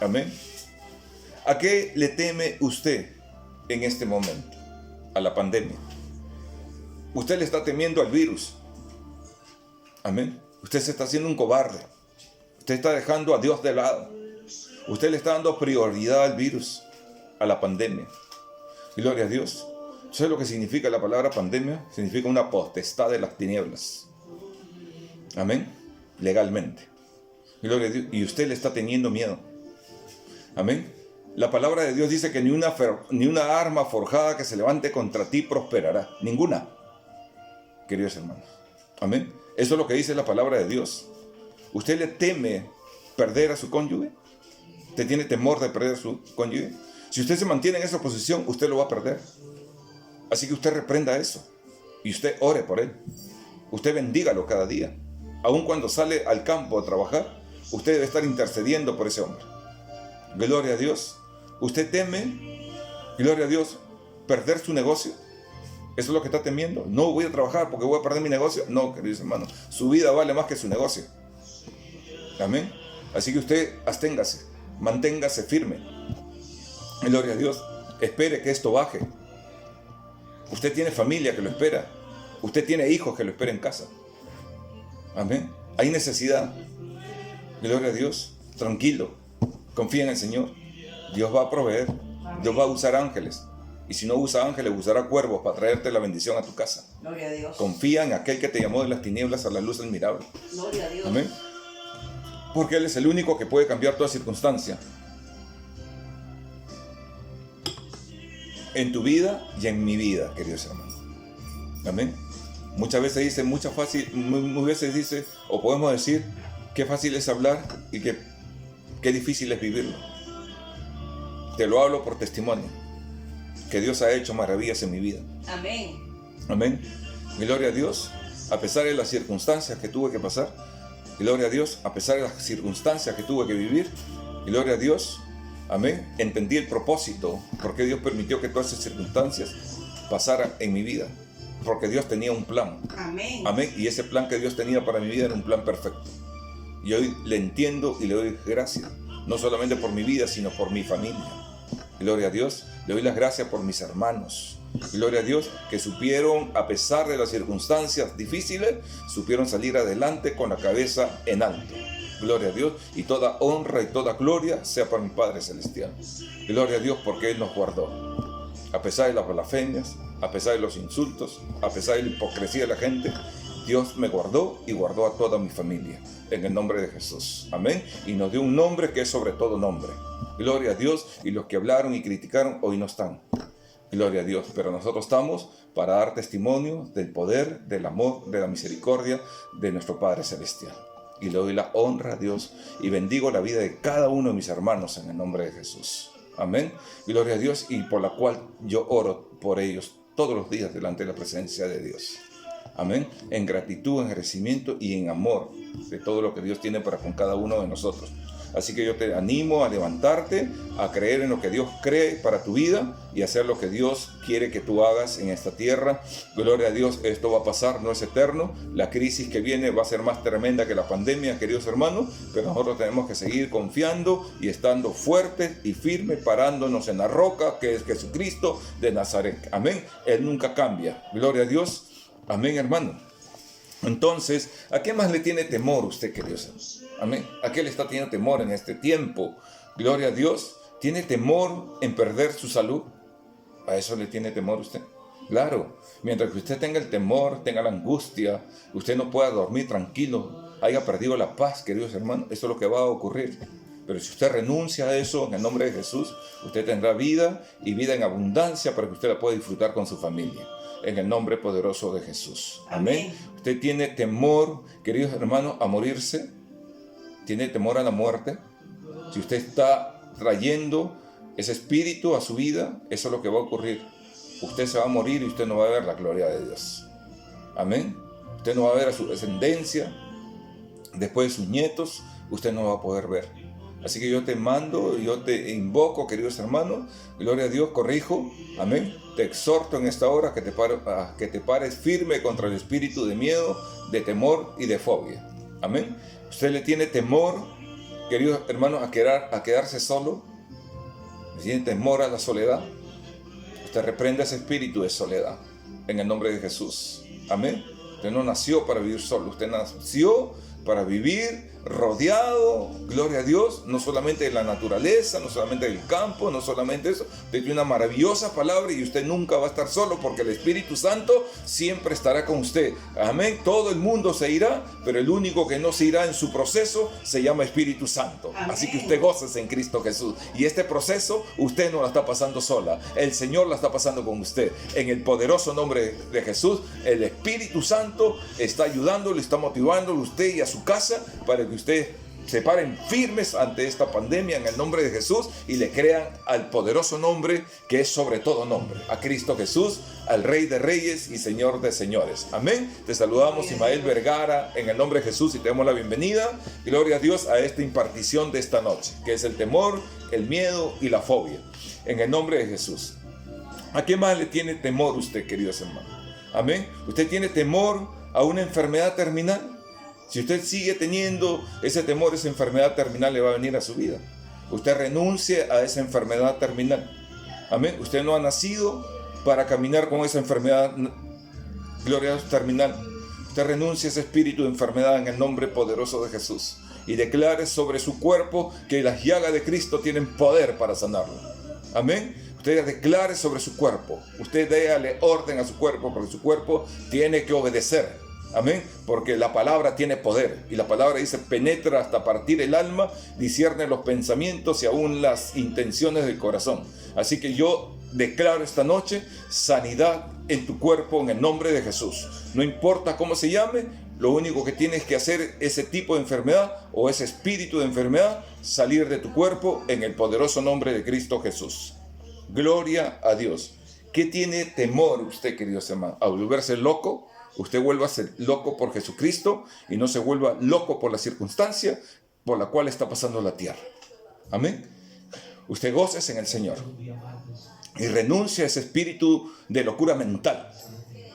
Amén. ¿A qué le teme usted en este momento? A la pandemia. Usted le está temiendo al virus. Amén. Usted se está haciendo un cobarde. Usted está dejando a Dios de lado. Usted le está dando prioridad al virus, a la pandemia. Gloria a Dios. ¿Sabe lo que significa la palabra pandemia? Significa una potestad de las tinieblas. Amén. Legalmente. Gloria a Dios. Y usted le está teniendo miedo. Amén. La palabra de Dios dice que ni una arma forjada que se levante contra ti prosperará. Ninguna. Queridos hermanos. Amén. Eso es lo que dice la palabra de Dios. ¿Usted le teme perder a su cónyuge? ¿Usted tiene temor de perder a su cónyuge? Si usted se mantiene en esa posición, usted lo va a perder. Así que usted reprenda eso. Y usted ore por él. Usted bendígalo cada día. Aun cuando sale al campo a trabajar, usted debe estar intercediendo por ese hombre. Gloria a Dios. ¿Usted teme, gloria a Dios, perder su negocio? ¿Eso es lo que está temiendo? No voy a trabajar porque voy a perder mi negocio. No, queridos hermanos. Su vida vale más que su negocio. Amén. Así que usted absténgase. Manténgase firme. Gloria a Dios. Espere que esto baje. Usted tiene familia que lo espera. Usted tiene hijos que lo esperan en casa. Amén. Hay necesidad. Gloria a Dios. Tranquilo. Confía en el Señor. Dios va a proveer. Dios va a usar ángeles. Y si no usa ángeles, usará cuervos para traerte la bendición a tu casa. Gloria a Dios. Confía en aquel que te llamó de las tinieblas a la luz admirable. Gloria a Dios. Amén. Porque Él es el único que puede cambiar toda circunstancia. En tu vida y en mi vida, queridos hermanos. Amén. Muchas veces dice, muchas veces dice, o podemos decir, qué fácil es hablar y qué difícil es vivirlo. Te lo hablo por testimonio, que Dios ha hecho maravillas en mi vida. Amén. Amén. Gloria a Dios. A pesar de las circunstancias que tuve que pasar, gloria a Dios, a pesar de las circunstancias que tuve que vivir, gloria a Dios. Amén. Entendí el propósito, porque Dios permitió que todas esas circunstancias pasaran en mi vida. Porque Dios tenía un plan. Amén. Amén. Y ese plan que Dios tenía para mi vida era un plan perfecto. Y hoy le entiendo y le doy gracias. No solamente por mi vida, sino por mi familia. Gloria a Dios. Le doy las gracias por mis hermanos. Gloria a Dios, que supieron, a pesar de las circunstancias difíciles, supieron salir adelante con la cabeza en alto. Gloria a Dios, y toda honra y toda gloria sea para mi Padre Celestial. Gloria a Dios porque Él nos guardó. A pesar de las blasfemias, a pesar de los insultos, a pesar de la hipocresía de la gente, Dios me guardó y guardó a toda mi familia. En el nombre de Jesús. Amén. Y nos dio un nombre que es sobre todo nombre. Gloria a Dios. Y los que hablaron y criticaron hoy no están. Gloria a Dios. Pero nosotros estamos para dar testimonio del poder, del amor, de la misericordia de nuestro Padre Celestial. Y le doy la honra a Dios y bendigo la vida de cada uno de mis hermanos en el nombre de Jesús. Amén. Gloria a Dios, y por la cual yo oro por ellos todos los días delante de la presencia de Dios. Amén. En gratitud, en agradecimiento y en amor de todo lo que Dios tiene para con cada uno de nosotros. Así que yo te animo a levantarte, a creer en lo que Dios cree para tu vida y hacer lo que Dios quiere que tú hagas en esta tierra. Gloria a Dios, esto va a pasar, no es eterno. La crisis que viene va a ser más tremenda que la pandemia, queridos hermanos, pero nosotros tenemos que seguir confiando y estando fuertes y firmes, parándonos en la roca que es Jesucristo de Nazaret. Amén. Él nunca cambia. Gloria a Dios. Amén, hermano. Entonces, ¿a qué más le tiene temor usted, queridos hermanos? Amén. ¿A qué le está teniendo temor en este tiempo? Gloria a Dios. ¿Tiene temor en perder su salud? ¿A eso le tiene temor usted? Claro. Mientras que usted tenga el temor, tenga la angustia, usted no pueda dormir tranquilo, haya perdido la paz, queridos hermanos, eso es lo que va a ocurrir. Pero si usted renuncia a eso en el nombre de Jesús, usted tendrá vida y vida en abundancia para que usted la pueda disfrutar con su familia. En el nombre poderoso de Jesús. Amén. ¿Usted tiene temor, queridos hermanos, a morirse? ¿Tiene temor a la muerte? Si usted está trayendo ese espíritu a su vida, eso es lo que va a ocurrir. Usted se va a morir y usted no va a ver la gloria de Dios. Amén. Usted no va a ver a su descendencia. Después de sus nietos, usted no va a poder ver. Así que yo te mando, yo te invoco, queridos hermanos, gloria a Dios, corrijo, amén. Te exhorto en esta hora que te pares firme contra el espíritu de miedo, de temor y de fobia. Amén. Usted le tiene temor, queridos hermanos, a quedarse solo. Le tiene temor a la soledad. Usted reprende ese espíritu de soledad en el nombre de Jesús. Amén. Usted no nació para vivir solo, usted nació para vivir rodeado, gloria a Dios, no solamente de la naturaleza, no solamente del campo, no solamente eso. Usted tiene una maravillosa palabra y usted nunca va a estar solo porque el Espíritu Santo siempre estará con usted. Amén. Todo el mundo se irá, pero el único que no se irá en su proceso se llama Espíritu Santo. Amén. Así que usted gócese en Cristo Jesús. Y este proceso usted no la está pasando sola. El Señor la está pasando con usted. En el poderoso nombre de Jesús, el Espíritu Santo está ayudándole, está motivándole a usted y a su casa para que ustedes se paren firmes ante esta pandemia en el nombre de Jesús y le crean al poderoso nombre que es sobre todo nombre, a Cristo Jesús, al Rey de Reyes y Señor de Señores. Amén. Te saludamos, Ismael Vergara, en el nombre de Jesús, y te damos la bienvenida. Gloria a Dios a esta impartición de esta noche, que es el temor, el miedo y la fobia, en el nombre de Jesús. ¿A qué más le tiene temor usted, queridos hermanos? Amén. ¿Usted tiene temor a una enfermedad terminal? Si usted sigue teniendo ese temor, esa enfermedad terminal le va a venir a su vida. Usted renuncie a esa enfermedad terminal. Amén. Usted no ha nacido para caminar con esa enfermedad, gloria a Dios, terminal. Usted renuncia a ese espíritu de enfermedad en el nombre poderoso de Jesús y declare sobre su cuerpo que las llagas de Cristo tienen poder para sanarlo. Amén. Usted declare sobre su cuerpo. Usted déale orden a su cuerpo, porque su cuerpo tiene que obedecer. Amén, porque la palabra tiene poder y la palabra dice penetra hasta partir el alma, discierne los pensamientos y aún las intenciones del corazón. Así que yo declaro esta noche sanidad en tu cuerpo en el nombre de Jesús. No importa cómo se llame, lo único que tienes que hacer, ese tipo de enfermedad o ese espíritu de enfermedad, salir de tu cuerpo en el poderoso nombre de Cristo Jesús. Gloria a Dios. ¿Qué tiene temor usted, queridos hermanos? ¿A volverse loco? Usted vuelva a ser loco por Jesucristo y no se vuelva loco por la circunstancia por la cual está pasando la tierra. Amén. Usted gócese en el Señor y renuncia a ese espíritu de locura mental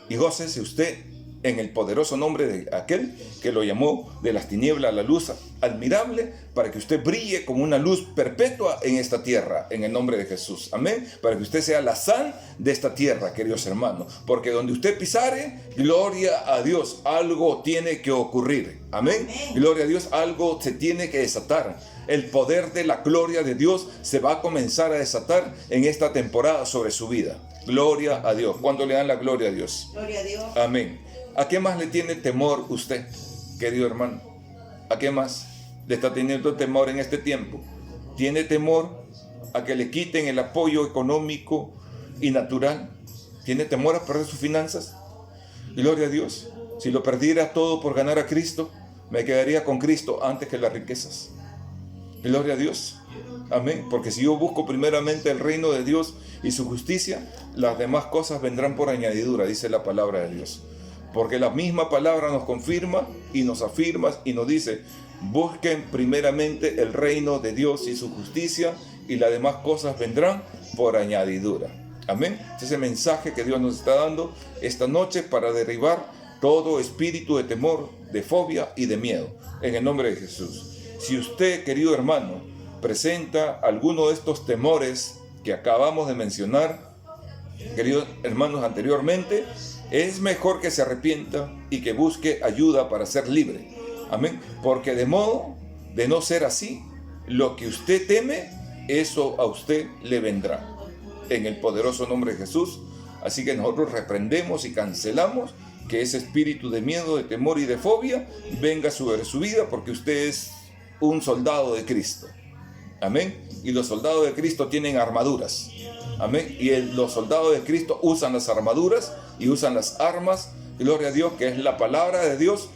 y gócese usted en el poderoso nombre de aquel que lo llamó de las tinieblas a la luz admirable, para que usted brille como una luz perpetua en esta tierra, en el nombre de Jesús. Amén. Para que usted sea la sal de esta tierra, queridos hermanos, porque donde usted pisare, gloria a Dios, algo tiene que ocurrir. Amén. Gloria a Dios, algo se tiene que desatar. El poder de la gloria de Dios se va a comenzar a desatar en esta temporada sobre su vida. Gloria a Dios. ¿Cuándo le dan la gloria a Dios? Gloria a Dios. Amén. ¿A qué más le tiene temor usted, querido hermano? ¿A qué más le está teniendo temor en este tiempo? ¿Tiene temor a que le quiten el apoyo económico y natural? ¿Tiene temor a perder sus finanzas? Gloria a Dios. Si lo perdiera todo por ganar a Cristo, me quedaría con Cristo antes que las riquezas. Gloria a Dios. Amén. Porque si yo busco primeramente el reino de Dios y su justicia, las demás cosas vendrán por añadidura, dice la palabra de Dios. Porque la misma palabra nos confirma y nos afirma y nos dice: busquen primeramente el reino de Dios y su justicia, y las demás cosas vendrán por añadidura. Amén. Este es el mensaje que Dios nos está dando esta noche para derribar todo espíritu de temor, de fobia y de miedo, en el nombre de Jesús. Si usted, querido hermano, presenta alguno de estos temores que acabamos de mencionar, queridos hermanos, anteriormente, es mejor que se arrepienta y que busque ayuda para ser libre. Amén. Porque de modo de no ser así, lo que usted teme, eso a usted le vendrá. En el poderoso nombre de Jesús. Así que nosotros reprendemos y cancelamos que ese espíritu de miedo, de temor y de fobia venga sobre su vida, porque usted es un soldado de Cristo. Amén. Y los soldados de Cristo tienen armaduras. Amén. Y los soldados de Cristo usan las armaduras y usan las armas, gloria a Dios, que es la palabra de Dios,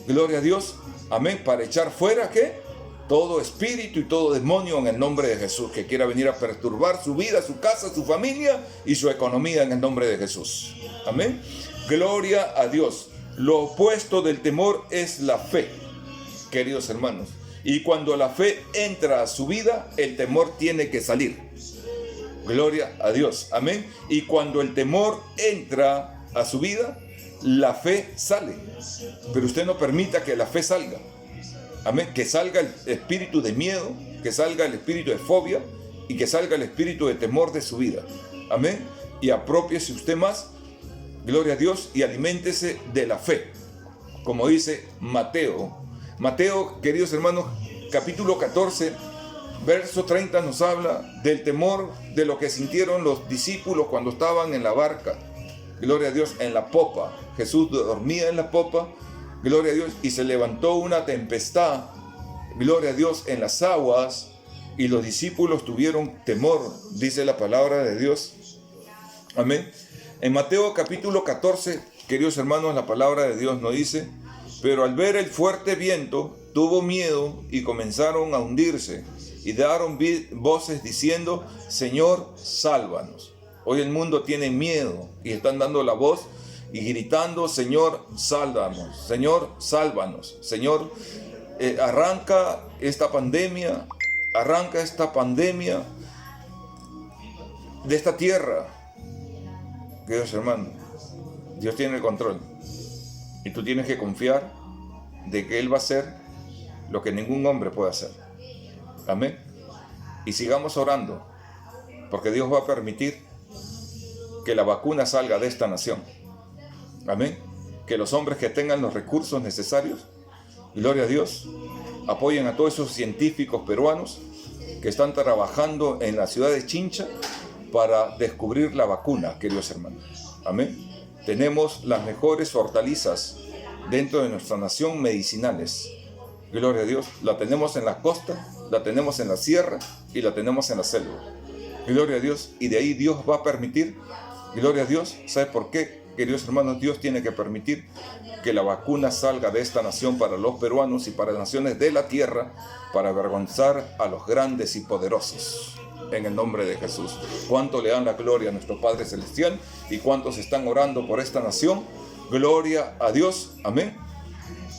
gloria a Dios, amén, para echar fuera, ¿qué? Todo espíritu y todo demonio en el nombre de Jesús, que quiera venir a perturbar su vida, su casa, su familia y su economía en el nombre de Jesús. Amén. Gloria a Dios. Lo opuesto del temor es la fe, queridos hermanos. Y cuando la fe entra a su vida, el temor tiene que salir. Gloria a Dios. Amén. Y cuando el temor entra a su vida, la fe sale. Pero usted no permita que la fe salga. Amén. Que salga el espíritu de miedo, que salga el espíritu de fobia y que salga el espíritu de temor de su vida. Amén. Y apropiese usted más, gloria a Dios, y aliméntese de la fe. Como dice Mateo. Mateo, queridos hermanos, capítulo 14, verso 30 nos habla del temor de lo que sintieron los discípulos cuando estaban en la barca. Gloria a Dios, en la popa. Jesús dormía en la popa, gloria a Dios, y se levantó una tempestad, gloria a Dios, en las aguas, y los discípulos tuvieron temor, dice la palabra de Dios. Amén. En Mateo capítulo 14, queridos hermanos, la palabra de Dios nos dice: pero al ver el fuerte viento, tuvo miedo y comenzaron a hundirse, y daron voces diciendo: Señor, sálvanos. Hoy el mundo tiene miedo y están dando la voz y gritando: Señor, sálvanos, Señor, sálvanos, Señor, arranca esta pandemia de esta tierra. Queridos hermanos, Dios tiene el control y tú tienes que confiar de que Él va a hacer lo que ningún hombre puede hacer. Amén. Y sigamos orando, porque Dios va a permitir que la vacuna salga de esta nación. Amén. Que los hombres que tengan los recursos necesarios, gloria a Dios, apoyen a todos esos científicos peruanos que están trabajando en la ciudad de Chincha para descubrir la vacuna, queridos hermanos. Amén. Tenemos las mejores hortalizas dentro de nuestra nación medicinales. Gloria a Dios. La tenemos en la costa, la tenemos en la sierra y la tenemos en la selva. Gloria a Dios. Y de ahí Dios va a permitir, gloria a Dios. ¿Sabe por qué, queridos hermanos? Dios tiene que permitir que la vacuna salga de esta nación para los peruanos y para las naciones de la tierra, para avergonzar a los grandes y poderosos. En el nombre de Jesús. ¿Cuánto le dan la gloria a nuestro Padre Celestial? ¿Y cuántos están orando por esta nación? Gloria a Dios. Amén.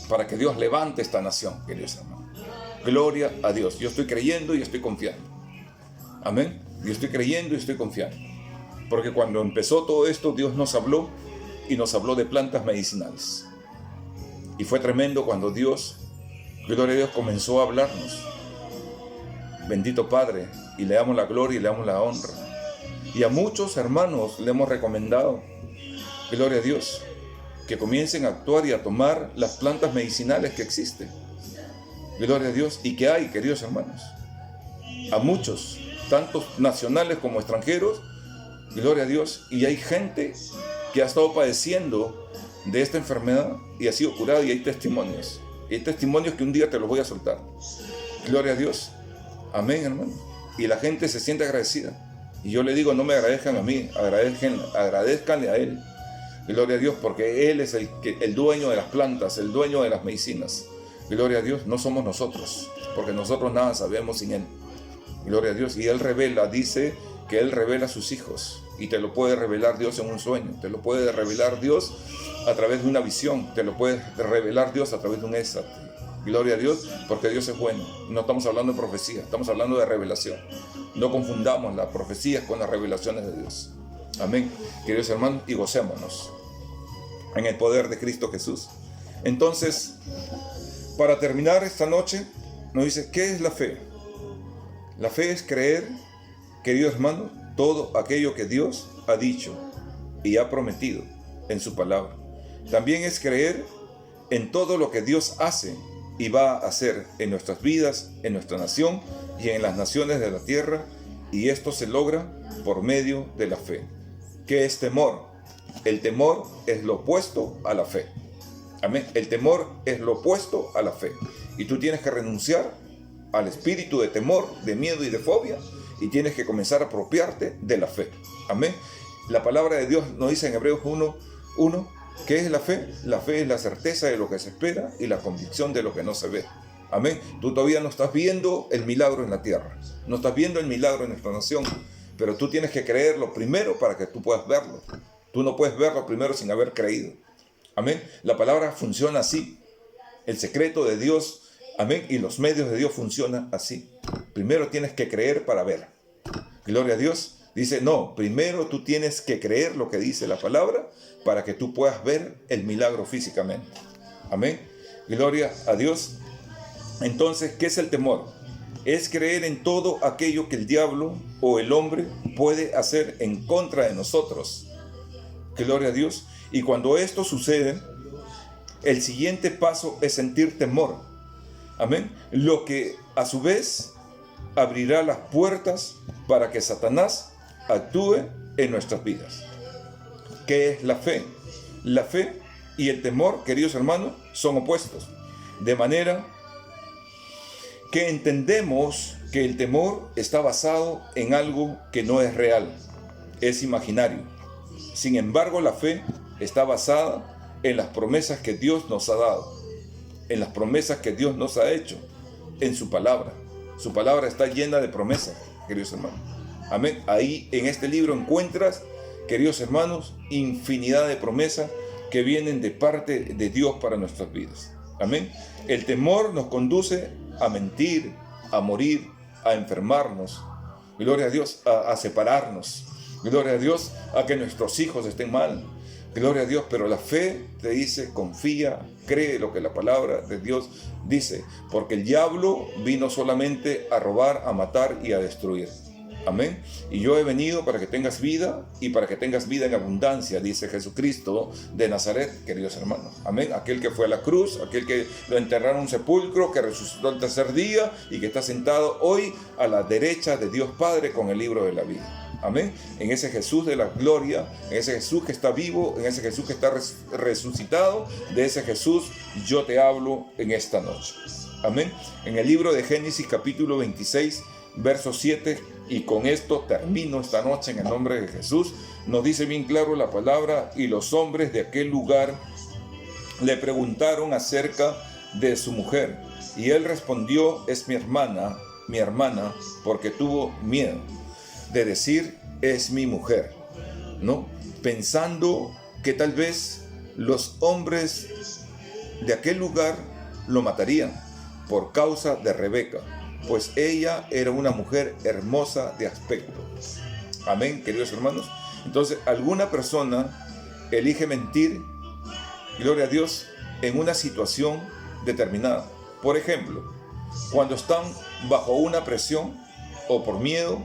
Para que Dios levante esta nación, queridos hermanos. Gloria a Dios. Yo estoy creyendo y estoy confiando. Amén. Yo estoy creyendo y estoy confiando. Porque cuando empezó todo esto, Dios nos habló y nos habló de plantas medicinales. Y fue tremendo cuando Dios, gloria a Dios, comenzó a hablarnos. Bendito Padre, y le damos la gloria y le damos la honra. Y a muchos hermanos le hemos recomendado, gloria a Dios, que comiencen a actuar y a tomar las plantas medicinales que existen. Gloria a Dios, y que hay, queridos hermanos. A muchos, tanto nacionales como extranjeros, gloria a Dios, y hay gente que ha estado padeciendo de esta enfermedad y ha sido curada, y hay testimonios. Y hay testimonios que un día te los voy a soltar. Gloria a Dios. Amén, hermano. Y la gente se siente agradecida. Y yo le digo, no me agradezcan a mí, agradezcanle a Él. Gloria a Dios, porque Él es el dueño de las plantas, el dueño de las medicinas. Gloria a Dios, no somos nosotros, porque nosotros nada sabemos sin Él. Gloria a Dios. Y Él revela, dice que Él revela a sus hijos. Y te lo puede revelar Dios en un sueño. Te lo puede revelar Dios a través de una visión. Te lo puede revelar Dios a través de un éxtasis. Gloria a Dios, porque Dios es bueno. No estamos hablando de profecía, estamos hablando de revelación. No confundamos las profecías con las revelaciones de Dios. Amén. Queridos hermanos, y gocémonos en el poder de Cristo Jesús. Entonces, para terminar esta noche, nos dice, ¿qué es la fe? La fe es creer, queridos hermanos, todo aquello que Dios ha dicho y ha prometido en su palabra. También es creer en todo lo que Dios hace y va a hacer en nuestras vidas, en nuestra nación y en las naciones de la tierra, y esto se logra por medio de la fe. ¿Qué es temor? El temor es lo opuesto a la fe. Amén. El temor es lo opuesto a la fe. Y tú tienes que renunciar al espíritu de temor, de miedo y de fobia, y tienes que comenzar a apropiarte de la fe. Amén. La palabra de Dios nos dice en Hebreos 1:1, ¿qué es la fe? La fe es la certeza de lo que se espera y la convicción de lo que no se ve. Amén. Tú todavía no estás viendo el milagro en la tierra. No estás viendo el milagro en nuestra nación. Pero tú tienes que creerlo primero para que tú puedas verlo. Tú no puedes verlo primero sin haber creído. Amén. La palabra funciona así. El secreto de Dios, amén, y los medios de Dios funcionan así. Primero tienes que creer para ver. Gloria a Dios. Dice, no, primero tú tienes que creer lo que dice la palabra para que tú puedas ver el milagro físicamente. Amén. Gloria a Dios. Entonces, ¿qué es el temor? Es creer en todo aquello que el diablo o el hombre puede hacer en contra de nosotros. Gloria a Dios. Y cuando esto sucede, el siguiente paso es sentir temor. Amén. Lo que a su vez abrirá las puertas para que Satanás actúe en nuestras vidas. ¿Qué es la fe? La fe y el temor, queridos hermanos, son opuestos. De manera que entendemos que el temor está basado en algo que no es real, es imaginario. Sin embargo, la fe está basada en las promesas que Dios nos ha dado, en las promesas que Dios nos ha hecho, en su palabra. Su palabra está llena de promesas, queridos hermanos. Amén. Ahí en este libro encuentras, queridos hermanos, infinidad de promesas que vienen de parte de Dios para nuestras vidas. Amén. El temor nos conduce a mentir, a morir, a enfermarnos. Gloria a Dios, a separarnos. Gloria a Dios, a que nuestros hijos estén mal. Gloria a Dios, pero la fe te dice, confía, cree lo que la palabra de Dios dice, porque el diablo vino solamente a robar, a matar y a destruir. Amén. Y yo he venido para que tengas vida y para que tengas vida en abundancia, dice Jesucristo de Nazaret, queridos hermanos. Amén. Aquel que fue a la cruz, aquel que lo enterraron en un sepulcro, que resucitó el tercer día y que está sentado hoy a la derecha de Dios Padre con el libro de la vida. Amén. En ese Jesús de la gloria, en ese Jesús que está vivo, en ese Jesús que está resucitado, de ese Jesús yo te hablo en esta noche. Amén. En el libro de Génesis capítulo 26, verso 7, y con esto termino esta noche en el nombre de Jesús, nos dice bien claro la palabra: y los hombres de aquel lugar le preguntaron acerca de su mujer, y él respondió: es mi hermana, porque tuvo miedo de decir es mi mujer, ¿no? Pensando que tal vez los hombres de aquel lugar lo matarían por causa de Rebeca, pues ella era una mujer hermosa de aspecto. Amén, queridos hermanos. Entonces, alguna persona elige mentir, gloria a Dios, en una situación determinada. Por ejemplo, cuando están bajo una presión o por miedo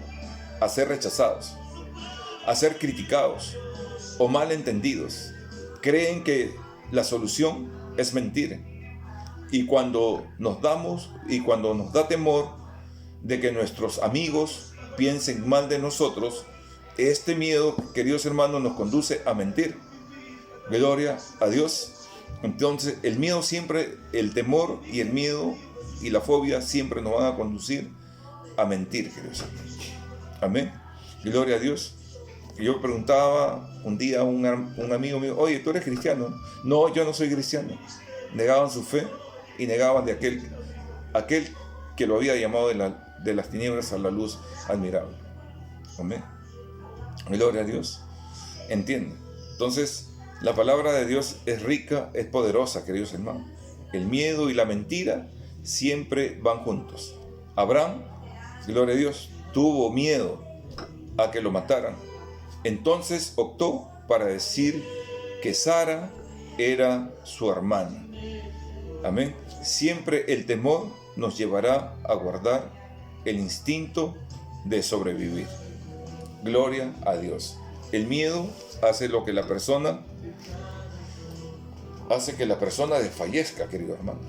a ser rechazados, a ser criticados o malentendidos, creen que la solución es mentir. Y cuando nos da temor de que nuestros amigos piensen mal de nosotros, este miedo, queridos hermanos, nos conduce a mentir. Gloria a Dios. Entonces, el miedo siempre, el temor y el miedo y la fobia siempre nos van a conducir a mentir, queridos hermanos. Amén. Gloria a Dios. Yo preguntaba un día a un amigo mío: oye, ¿tú eres cristiano? No, yo no soy cristiano. Negaban su fe y negaban de aquel que lo había llamado de las tinieblas a la luz admirable. Amén. Gloria a Dios. Entiende. Entonces, la palabra de Dios es rica, es poderosa, queridos hermanos. El miedo y la mentira siempre van juntos. Abraham, gloria a Dios, tuvo miedo a que lo mataran. Entonces optó para decir que Sara era su hermana. Amén. Siempre el temor nos llevará a guardar el instinto de sobrevivir. Gloria a Dios. El miedo hace que la persona desfallezca, querido hermano.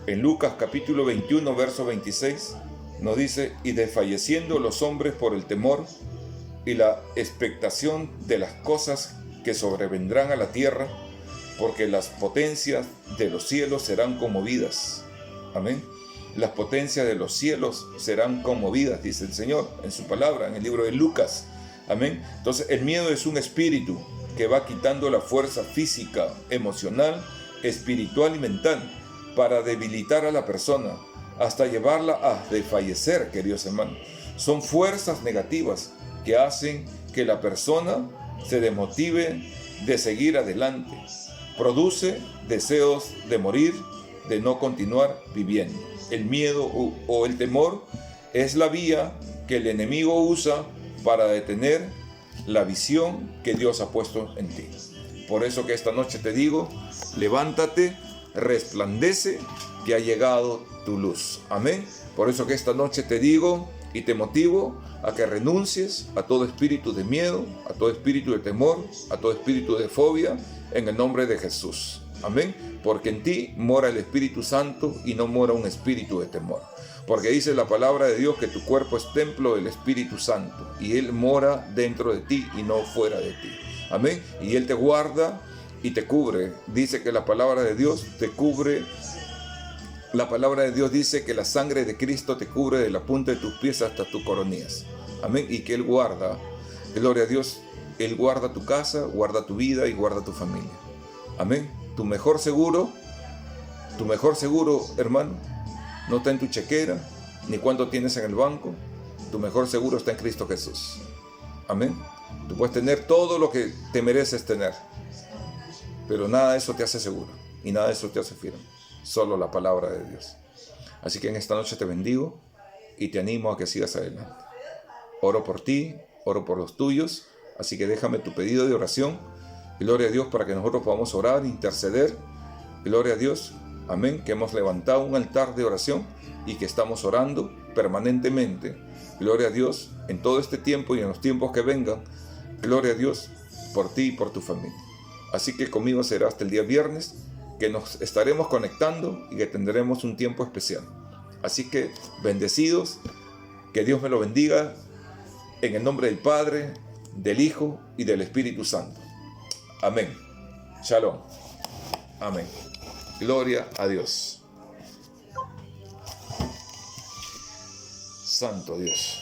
En Lucas capítulo 21, verso 26, nos dice: y desfalleciendo los hombres por el temor y la expectación de las cosas que sobrevendrán a la tierra, porque las potencias de los cielos serán conmovidas. Amén. Las potencias de los cielos serán conmovidas, dice el Señor en su palabra, en el libro de Lucas. Amén. Entonces, el miedo es un espíritu que va quitando la fuerza física, emocional, espiritual y mental para debilitar a la persona hasta llevarla a desfallecer, queridos hermanos. Son fuerzas negativas que hacen que la persona se desmotive de seguir adelante. produce deseos de morir, de no continuar viviendo. El miedo o el temor es la vía que el enemigo usa para detener la visión que Dios ha puesto en ti. Por eso que esta noche te digo, levántate, resplandece, que ha llegado tu luz. Amén. Por eso que esta noche te digo y te motivo a que renuncies a todo espíritu de miedo, a todo espíritu de temor, a todo espíritu de fobia, en el nombre de Jesús. Amén. Porque en ti mora el Espíritu Santo y no mora un espíritu de temor. Porque dice la palabra de Dios que tu cuerpo es templo del Espíritu Santo y Él mora dentro de ti y no fuera de ti. Amén. Y Él te guarda y te cubre. Dice que la palabra de Dios te cubre. La palabra de Dios dice que la sangre de Cristo te cubre de la punta de tus pies hasta tus coronillas. Amén. Y que Él guarda, gloria a Dios, Él guarda tu casa, guarda tu vida y guarda tu familia. Amén. Tu mejor seguro, hermano, no está en tu chequera, ni cuánto tienes en el banco. Tu mejor seguro está en Cristo Jesús. Amén. Tú puedes tener todo lo que te mereces tener, pero nada de eso te hace seguro y nada de eso te hace firme. Solo la palabra de Dios. Así que en esta noche te bendigo y te animo a que sigas adelante. Oro por ti, oro por los tuyos, así que déjame tu pedido de oración. Gloria a Dios para que nosotros podamos orar, interceder. Gloria a Dios, amén, que hemos levantado un altar de oración y que estamos orando permanentemente. Gloria a Dios en todo este tiempo y en los tiempos que vengan. Gloria a Dios por ti y por tu familia. Así que conmigo será hasta el día viernes, que nos estaremos conectando y que tendremos un tiempo especial. Así que bendecidos, que Dios me lo bendiga, en el nombre del Padre, del Hijo y del Espíritu Santo. Amén. Shalom. Amén. Gloria a Dios. Santo Dios.